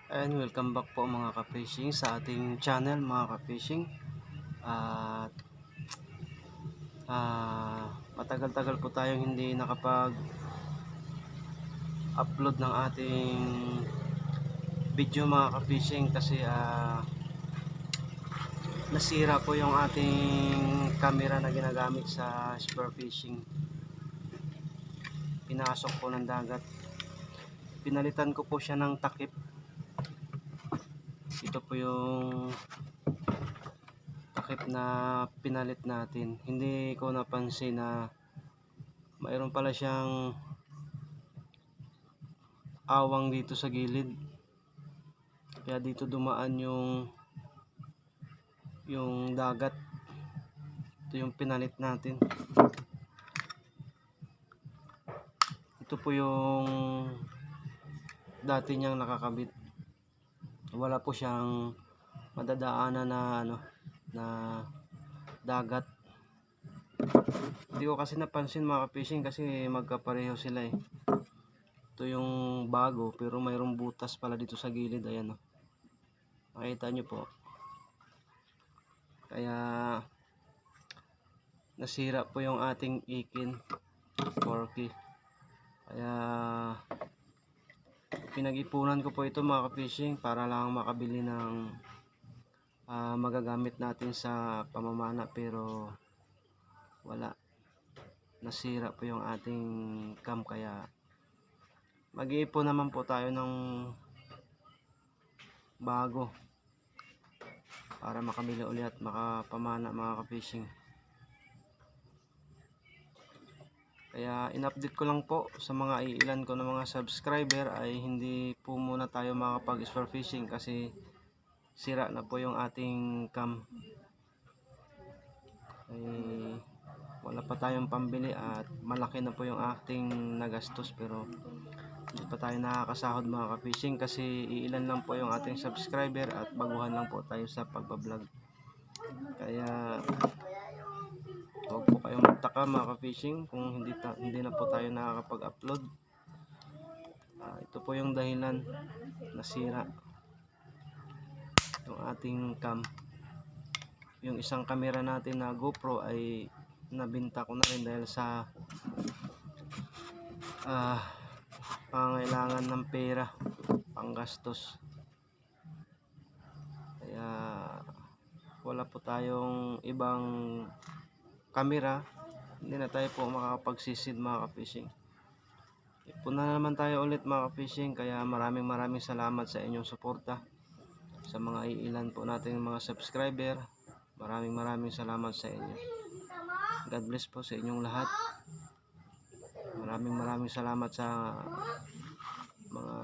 And welcome back po mga ka-fishing sa ating channel mga ka-fishing. At matagal-tagal po tayong hindi nakapag-upload ng ating video mga ka-fishing kasi nasira po yung ating camera na ginagamit sa spear fishing. Pinasok po ng dagat. Pinalitan ko po siya ng takip. Ito po yung takip na pinalit natin. Hindi ko napansin na mayroon pala siyang awang dito sa gilid, kaya dito dumaan yung dagat. Ito yung pinalit natin. Ito po yung dati niyang nakakabit. Wala po siyang madadaanan na dagat. Hindi ko kasi napansin mga ka-fishing kasi magkapareho sila eh. Ito yung bago pero mayroong butas pala dito sa gilid. Ayan o. Makita nyo po. Kaya nasira po yung ating ikin porky. Kaya pinag-ipunan ko po ito mga ka-fishing para lang makabili ng magagamit natin sa pamamana, pero wala. Nasira po yung ating cam, kaya mag-iipon naman po tayo ng bago para makabili ulit at makapamana mga ka-fishing. Kaya in-update ko lang po sa mga iilan ko na mga subscriber ay hindi po muna tayo makapag-spear fishing kasi sira na po yung ating cam. Ay wala pa tayong pambili at malaki na po yung ating nagastos, pero hindi pa tayo nakakasahod mga ka-fishing kasi iilan lang po yung ating subscriber at baguhan lang po tayo sa pagbablog. Kaya huwag po kayong magtaka mga ka-fishing kung hindi na po tayo nakakapag-upload. Ito po yung dahilan, nasira yung ating cam. Yung isang camera natin na GoPro ay nabinta ko na rin dahil sa pangailangan ng pera, panggastos. Kaya wala po tayong ibang camera, hindi na tayo po makakapagsisid mga ka-fishing. Ipuna na naman tayo ulit mga ka-fishing. Kaya maraming salamat sa inyong suporta sa mga iilan po nating mga subscriber. Maraming salamat sa inyo. God bless po sa inyong lahat. Maraming salamat sa mga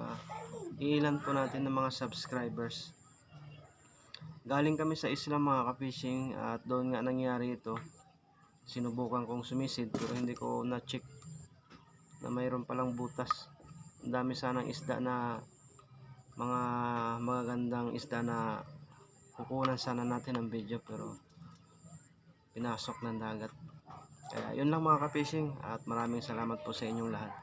iilan po natin ng mga subscribers. Galing kami sa isla mga ka-fishing at doon nga nangyari ito. Sinubukan kong sumisid pero hindi ko na-check na mayroon palang butas. Ang dami sanang isda na mga magagandang isda na kukunan sana natin ng video, pero pinasok ng dagat. Kaya yun lang mga ka-fishing at maraming salamat po sa inyong lahat.